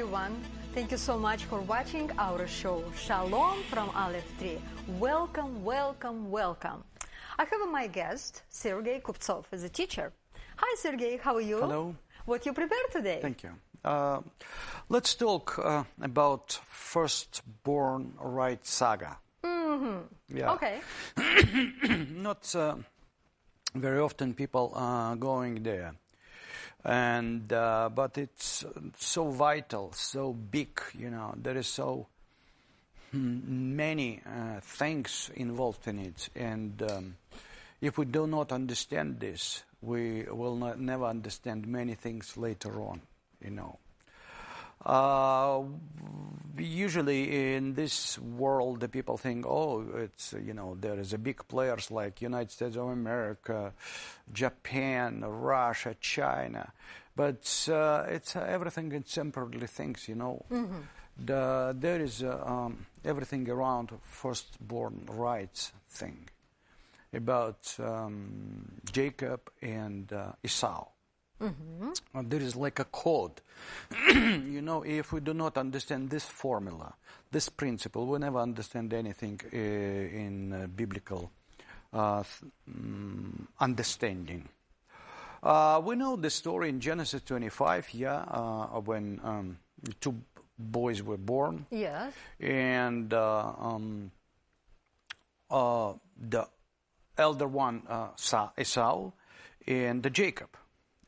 everyone. Thank you so much for watching our show. Shalom from Aleph Tree. Welcome, welcome, welcome. I have my guest, Sergey Kuptsov, as a teacher. Hi, Sergey. How are you? Hello. What you prepared today? Thank you. Let's talk about firstborn right saga. Yeah. Okay. Not very often people are going there, and but it's so vital, so big. You know, there is so many things involved in it, and if we do not understand this, we will never understand many things later on, you know. Usually in this world, the people think, oh, it's, you know, there is a big players like United States of America, Japan, Russia, China. But it's everything in separately things, you know. There is everything around firstborn rights thing about Jacob and Esau. There is like a code. You know, if we do not understand this formula, this principle, we never understand anything in biblical understanding. We know the story in Genesis 25, when two boys were born. Yes. And the elder one, Esau, and Jacob.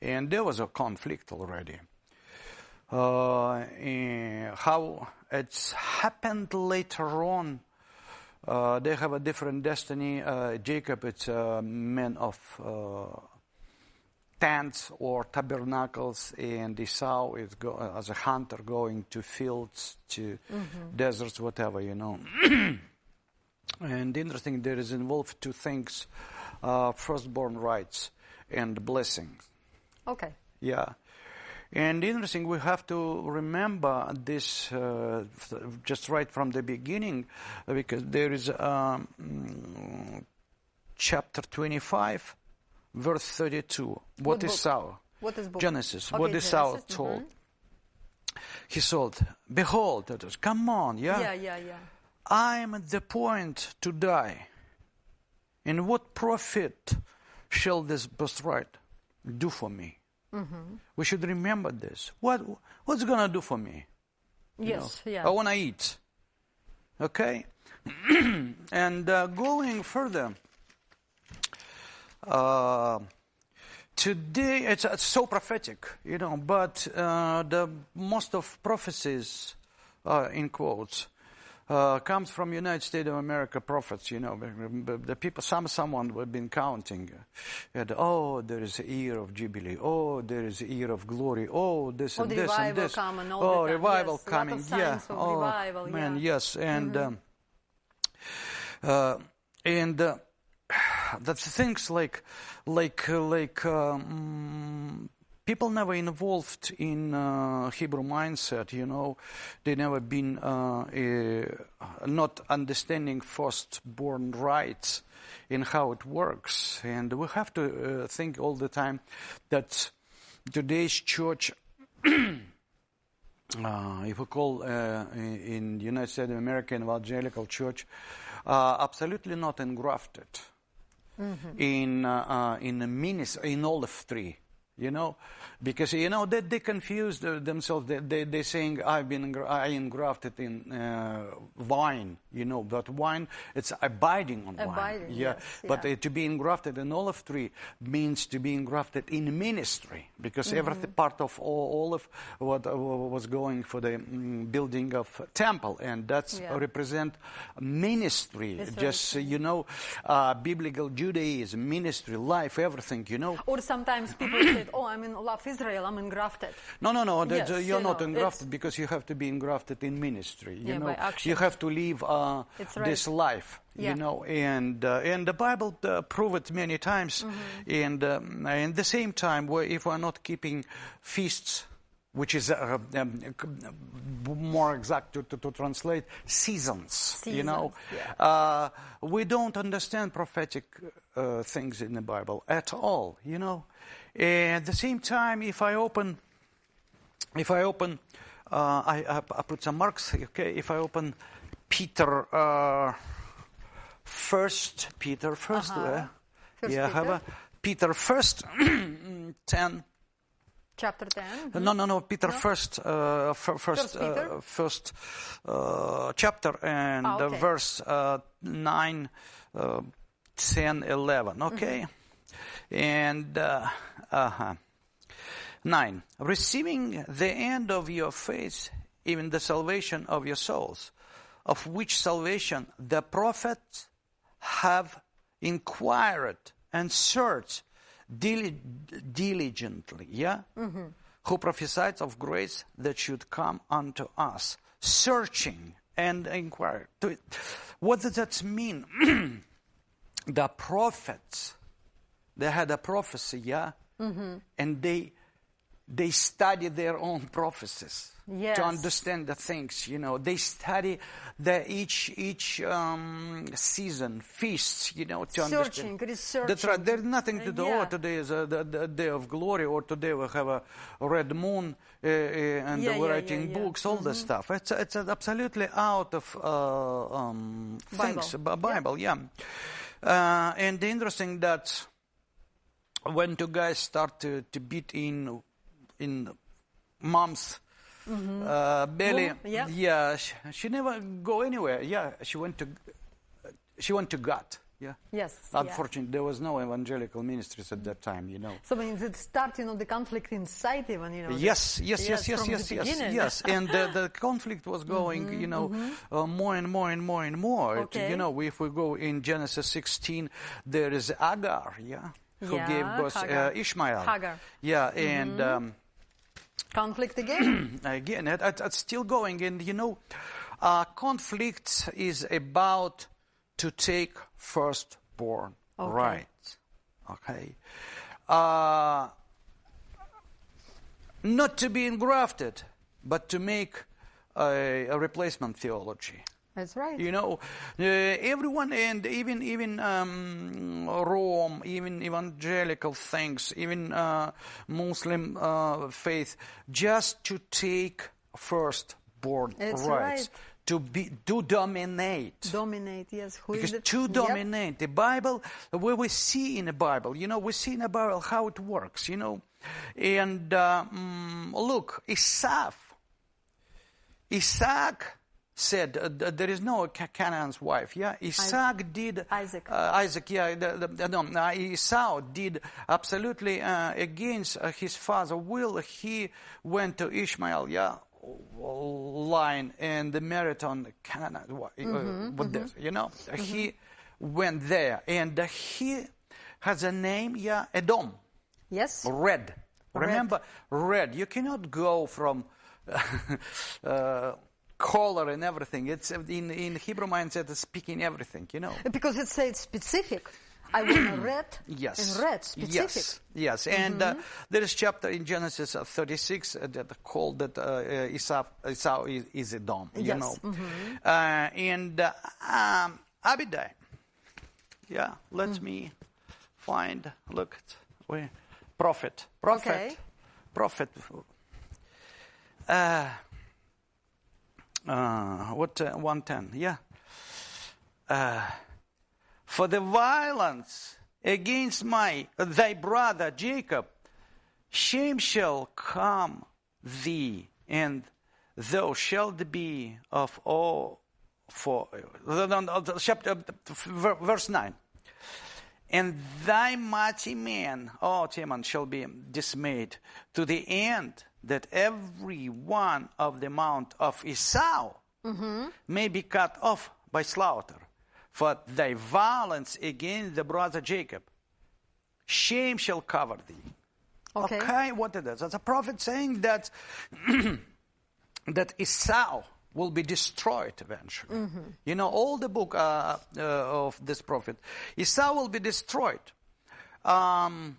And there was a conflict already. And how it's happened later on, they have a different destiny. Jacob, it's a man of tents or tabernacles, and Esau is as a hunter going to fields, to deserts, whatever, you know. And interesting, there is involved two things, firstborn rights and blessings. Okay. Yeah. And interesting, we have to remember this just right from the beginning, because there is chapter 25, verse 32. What is Esau? What is book? Genesis. Okay, What Esau Genesis. told? He told, behold, that is, come on, Yeah. I am at the point to die. And what profit shall this birthright do for me? We should remember this. What's going to do for me? Yes, you know? yeah. I want to eat. Okay? And going further, today, it's so prophetic, you know, but the most of prophecies, in quotes, comes from United States of America prophets, you know. The people, someone have been counting. And, oh, there is a year of jubilee. Oh, there is a year of glory. Oh, this and this and this. Oh, revival yes, coming. Yeah. Oh, revival, man, yeah. yes. And that's things like people never involved in Hebrew mindset, you know. They never been not understanding firstborn rights in how it works. And we have to think all the time that today's church, if we call in United States of America evangelical church, absolutely not engrafted in ministry, in olive tree. You know, because, you know, they confuse themselves. They're saying, I engrafted in wine, you know, but wine, it's abiding on wine. Yeah. Yes, But to be engrafted in olive tree means to be engrafted in ministry, because every part of olive was going for the building of temple, and that's represent ministry. That's just, you know, biblical Judaism, ministry, life, everything, you know. Or sometimes people say, oh, I'm in love Israel, I'm engrafted. No, Yes, you're not engrafted, because you have to be engrafted in ministry. You know, you have to live this life. You know, and the Bible prove it many times. And at the same time, if we're not keeping feasts, which is more exact to translate, seasons, you know. We don't understand prophetic things in the Bible at all, you know. And at the same time, if I open I put some marks. Okay, if I open Peter, First Peter, First yeah, Peter. I have a Peter first 10. Chapter 10. No, Peter No? first, Peter? first chapter and okay. verse 9, 10, 11. Okay, and 9. Receiving the end of your faith, even the salvation of your souls, of which salvation the prophets have inquired and searched diligently, yeah? Who prophesied of grace that should come unto us, searching and inquiring. What does that mean? The prophets, they had a prophecy, yeah? And they study their own prophecies to understand the things, you know. They study each season, feasts, you know, to understand. Researching. That's right. There's nothing to do. Oh, today is the day of glory, or today we have a red moon, and we're writing books, all this stuff. It's absolutely out of things. Bible, yeah. And interesting that when two guys start to beat in mom's belly, she never go anywhere. Yeah, she went to God. Yeah. Yes. Unfortunately, there was no evangelical ministries at that time, you know. So when it's starting of the conflict inside, even, you know. Yes. And the conflict was going, you know, more and more. Okay. You know, if we go in Genesis 16, there is Agar, who gave birth Ishmael. Hagar. Yeah, and conflict again. Again, it's still going, and you know, conflict is about to take firstborn right. Okay. Not to be engrafted, but to make a replacement theology. That's right. You know, everyone, and even Rome, even evangelical things, even Muslim faith, just to take firstborn rights. To dominate. Dominate, yes. Dominate. The Bible, where we see in the Bible, you know, we see in the Bible how it works, you know. And look, Isaac said, there is no Canaan's wife, yeah? Isaac did... Isaac. Esau did absolutely against his father's will. He went to Ishmael, line, and married on Canaan, this, you know. He went there, and he has a name, Edom. Yes. Red. Remember, red. You cannot go from color and everything. It's in Hebrew mindset, it's speaking everything, you know. Because it says specific. I want a red and red, specific. Yes. And there is chapter in Genesis 36 that called that Esau is Edom, you know. And Abidai. Yeah, let me find, look, prophet. Okay. Prophet. What 110? Yeah. For the violence against thy brother Jacob, shame shall come thee, and thou shalt be of all. Verse 9. And thy mighty man, Teman, shall be dismayed, to the end that every one of the mount of Esau may be cut off by slaughter. For thy violence against the brother Jacob, shame shall cover thee. Okay, what it is? That's a prophet saying that that Esau will be destroyed eventually. You know, all the book of this prophet, Esau will be destroyed. And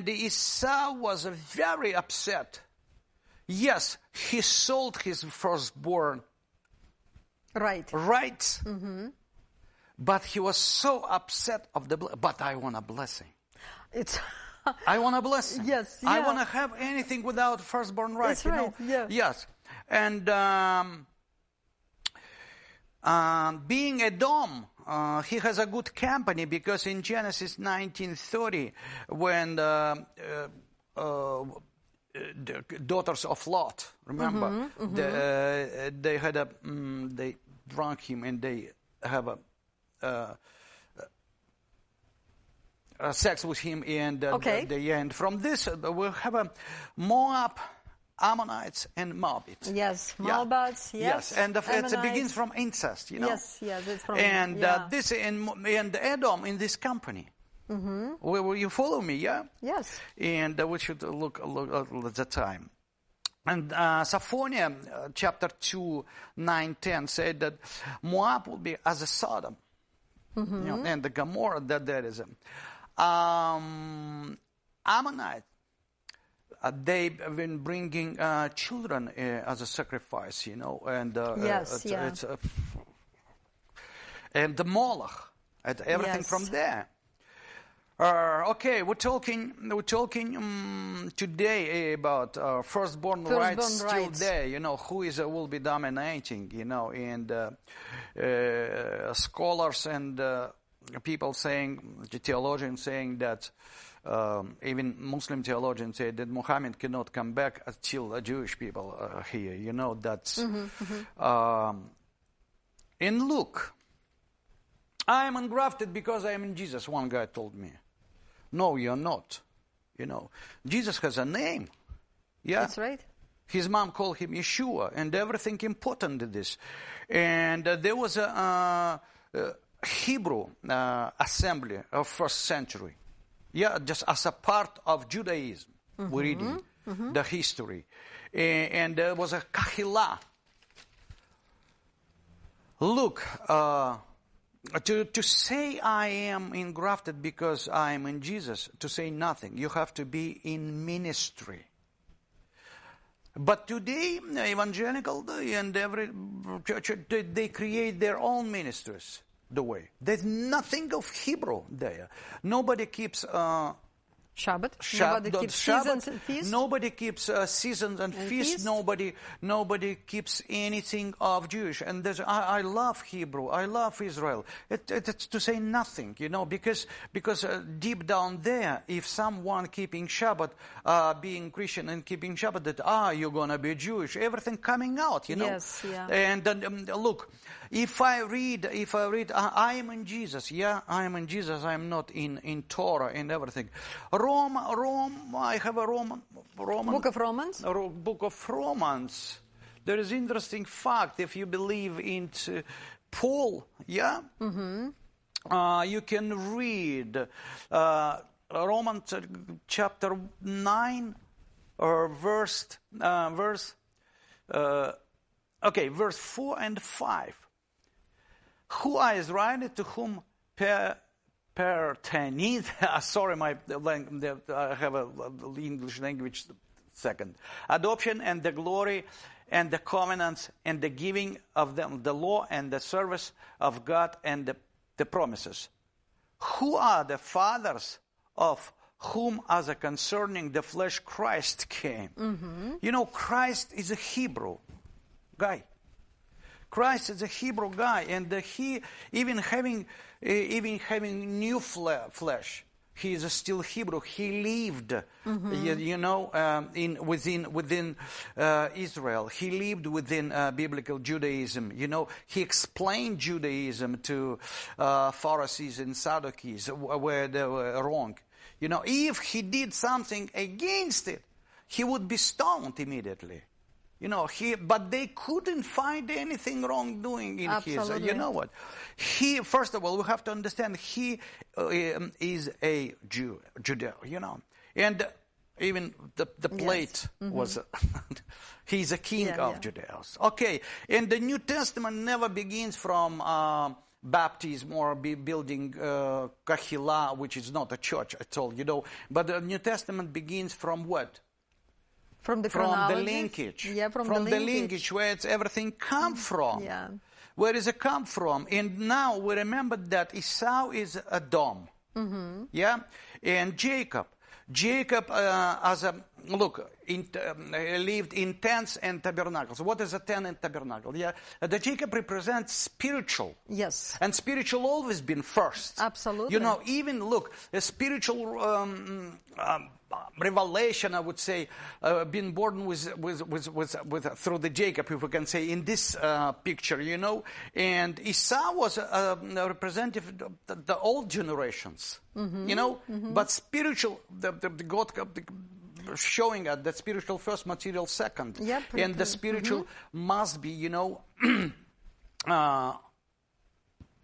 Esau was very upset. Yes, he sold his firstborn. Right. But he was so upset of but I want a blessing. I want a blessing. Yes, I yeah. want to have anything without firstborn right. That's right, yeah. Yes. And being Edom, he has a good company, because in Genesis 19:30, when the daughters of Lot, remember, they had they drunk him, and they have sex with him, and and from this we have a Moab, Ammonites, and Moabites. Yes, Moabites. Yes, and it begins from incest. Yes, it's from. And this and Edom in this company. Will you follow me? Yeah. Yes. And we should look at the time. And Sophoniah, chapter 2, 9-10 said that Moab will be as a Sodom, and the Gomorrah that there is. Ammonites, they've been bringing children as a sacrifice, and and the Moloch, everything from there. Okay, we're talking today about firstborn rights still there. Who will be dominating. And scholars and people saying, theologians saying that. Even Muslim theologians say that Muhammad cannot come back until Jewish people are here. That's in Luke. I am engrafted because I am in Jesus, one guy told me. No, you're not. Jesus has a name. Yeah, that's right. His mom called him Yeshua, and everything important to this. And there was a Hebrew assembly of first century. Yeah, just as a part of Judaism, we're reading the history. And there was a Kahila. Look, to say I am engrafted because I am in Jesus, to say nothing. You have to be in ministry. But today, evangelical and every church, they create their own ministries. The way there's nothing of Hebrew there. Nobody keeps Shabbat. Nobody keeps seasons and feasts. Nobody keeps seasons and feasts. Nobody keeps anything of Jewish. And I love Hebrew. I love Israel. It's to say nothing, because deep down there, if someone keeping Shabbat, being Christian and keeping Shabbat, that you're gonna be Jewish. Everything coming out, Yes, yeah. And look. If I read, I am in Jesus. Yeah, I am in Jesus. I am not in Torah and everything. Rome. I have a Roman. Book of Romans. Book of Romans. There is interesting fact. If you believe in Paul, yeah, you can read Romans chapter 9 or verse 4 and 5. Who are Israel to whom pertaineth? Sorry, I have a English language second. Adoption and the glory and the covenants and the giving of them, the law and the service of God and the promises. Who are the fathers of whom, as a concerning the flesh, Christ came? Christ is a Hebrew guy. Christ is a Hebrew guy, and he even having new flesh, he is still Hebrew. He lived, within Israel. He lived within biblical Judaism. He explained Judaism to Pharisees and Sadducees where they were wrong. If he did something against it, he would be stoned immediately. But they couldn't find anything wrongdoing in Absolutely. his. You know what? First of all, we have to understand he is a Judeo. And even the plate was. He's a king of Judeans. Okay, and the New Testament never begins from baptism or building kahila, which is not a church at all. But the New Testament begins from what? From the linkage. Yeah, from the linkage where everything come from. Yeah. Where does it come from? And now we remember that Esau is Edom. Yeah? And Jacob. Jacob lived in tents and tabernacles. What is a tent and tabernacle? Yeah, the Jacob represents spiritual. Yes. And spiritual always been first. Absolutely. You know, even look, a spiritual revelation, I would say, been born with through the Jacob, if we can say, in this picture, you know. And Esau was a representative of the old generations, you know. But spiritual, the God showing us that spiritual first, material second. Yep. And the spiritual must be, you know,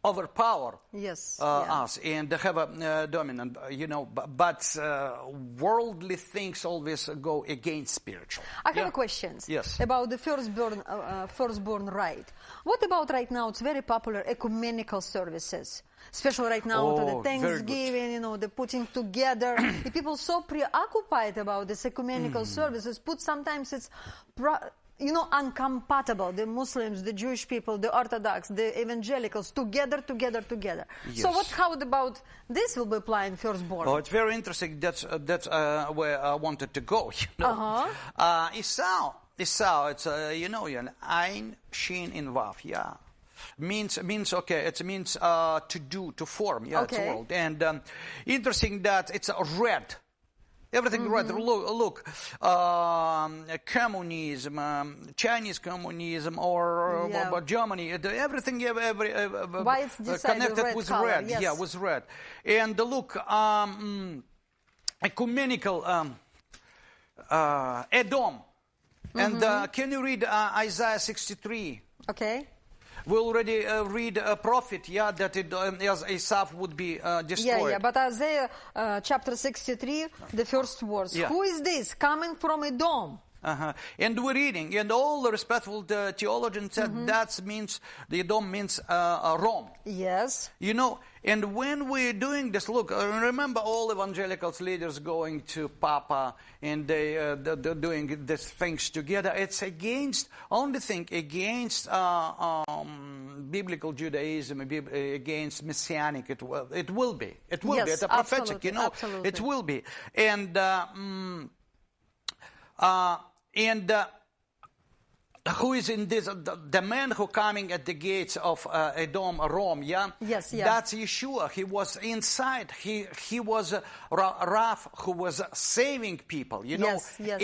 overpower us and have a dominant, you know, but worldly things always go against spiritual. I have a question about the firstborn right. What about right now? It's very popular ecumenical services, especially right now to the Thanksgiving, you know, the putting together. The people so preoccupied about this ecumenical services, sometimes it's you know, incompatible, the Muslims, the Jewish people, the Orthodox, the evangelicals, together. Yes. So how about this will be applied in firstborn? Oh, it's very interesting. That's where I wanted to go. You know? Esau, it's, you know, Ein, Shin, in Vav, yeah. Means okay, it means to do, to form, yeah, it's a world. And interesting that it's red. Everything red. Look, communism, Chinese communism, or Germany. Everything why it's connected with color, red. yes. Yeah, with red. And look, ecumenical Edom. And can you read Isaiah 63? Okay. We already read a prophet, that Esau would be destroyed. Yeah, but Isaiah chapter 63, the first verse. Yeah. Who is this coming from Edom? And we're reading, and all the respectful theologians said that means, the Edom means Rome. Yes. You know, and when we're doing this, look, remember all evangelicals leaders going to Papa, and they're doing these things together. It's against, only thing against biblical Judaism, against Messianic, it will be. It will be. It's a prophetic, you know. Absolutely. It will be. And who is in this? The man who coming at the gates of Edom, Rome, yeah? Yes, yeah. That's Yeshua. He was inside. He was Raph who was saving people, you know? Yes.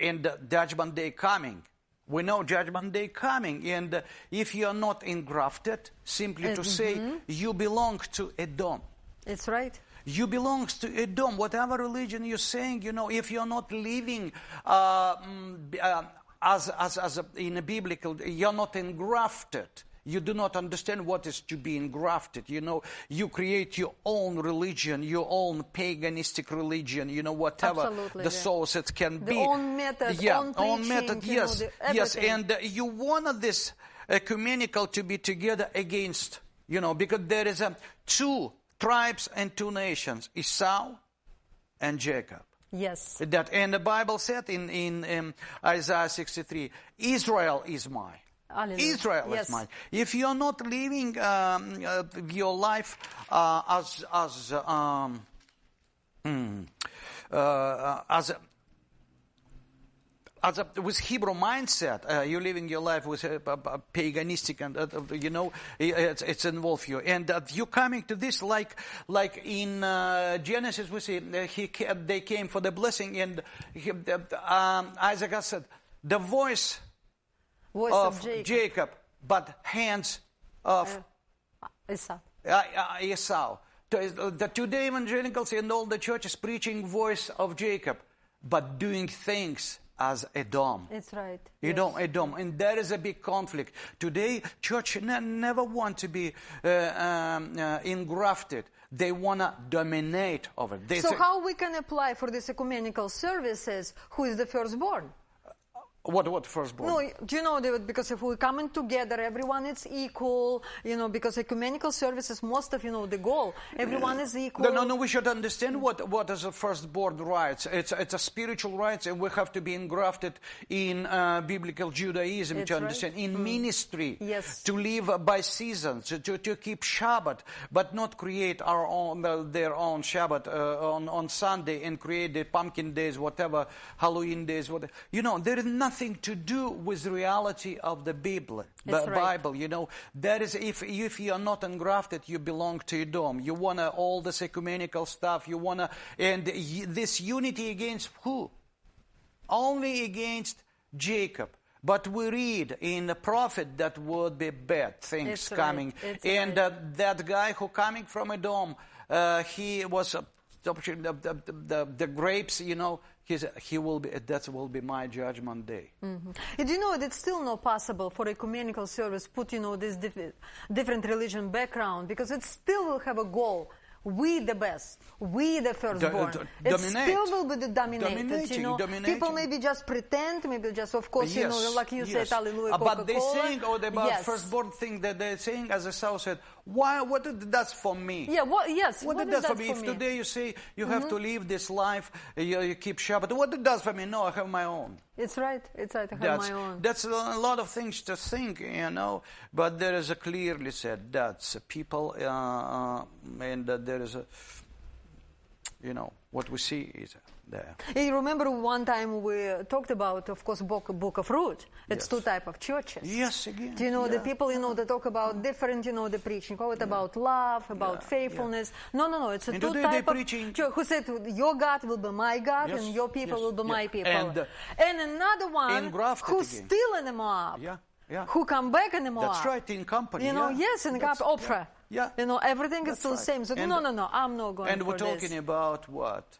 And Judgment Day coming. We know Judgment Day coming. And if you are not engrafted, simply to say, you belong to Edom. It's right. You belong to Edom. Whatever religion you're saying, you know, if you're not living as in a biblical, you're not engrafted. You do not understand what is to be engrafted. You know, you create your own religion, your own paganistic religion, you know, whatever the source it can be. The own method, own method, yes. Yes, and you wanted this ecumenical to be together against, you know, because there is two tribes and two nations, Esau and Jacob. Yes. And the Bible said in Isaiah 63, Israel is mine. Hallelujah. Israel is mine. If you're not living your life with Hebrew mindset, you're living your life with paganistic, and you know, it's involved you. And you coming to this like in Genesis, we see they came for the blessing, and Isaac said, the voice of Jacob, but hands of Esau. The today evangelicals and all the churches preaching voice of Jacob, but doing things as Edom. It's right. Edom. And there is a big conflict. Today, church never want to be engrafted. They want to dominate over it. So how we can apply for these ecumenical services, who is the firstborn? What firstborn? No, do you know, David, because if we're coming together, everyone is equal, because ecumenical service is most of, the goal. Everyone is equal. No, we should understand what is a firstborn rights. It's a spiritual rights, and we have to be engrafted in biblical Judaism to understand. In ministry, yes. To live by seasons, to keep Shabbat, but not create their own Shabbat on Sunday and create the pumpkin days, whatever, Halloween days, whatever. There is nothing to do with reality of the Bible. That is, if you are not engrafted, you belong to Edom. You want all this ecumenical stuff. You want and this unity against who? Only against Jacob. But we read in the prophet that would be bad things coming. And that guy who coming from Edom, he was the grapes, he will be. That will be my judgment day. And it's still not possible for ecumenical service put this different religion background, because it still will have a goal. We the best, we the firstborn. It still will be the dominated. People maybe just pretend, maybe just, of course, like you said, Hallelujah, Coca-Cola. But they saying about firstborn thing that they're saying, as the South said, what that's for me? Yeah, what it does for me? If today you say you have to live this life, you keep Shabbat, what it does for me? No, I have my own. It's right. I have my own. That's a lot of things to think, but there is a clearly said that's people, and there is a, what we see is there. You remember one time we talked about, of course, book of Ruth. It's two types of churches. Yes, again. Do the people, they talk about different, the preaching. About love, about faithfulness. No. It's a two type of church who said, your God will be my God, and your people will be my people. And another one who's still in the Moab. Who come back in the Moab. That's right, in company. Yes, in company. Opera. Yeah. Everything is still the same. So no, I'm not going for this. And we're talking about what?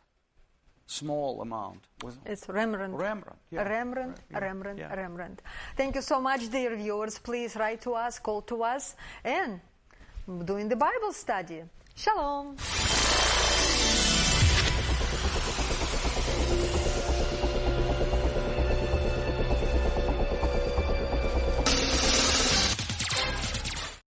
Small amount. It's Rembrandt. Rembrandt. Thank you so much, dear viewers. Please write to us, call to us, and doing the Bible study. Shalom.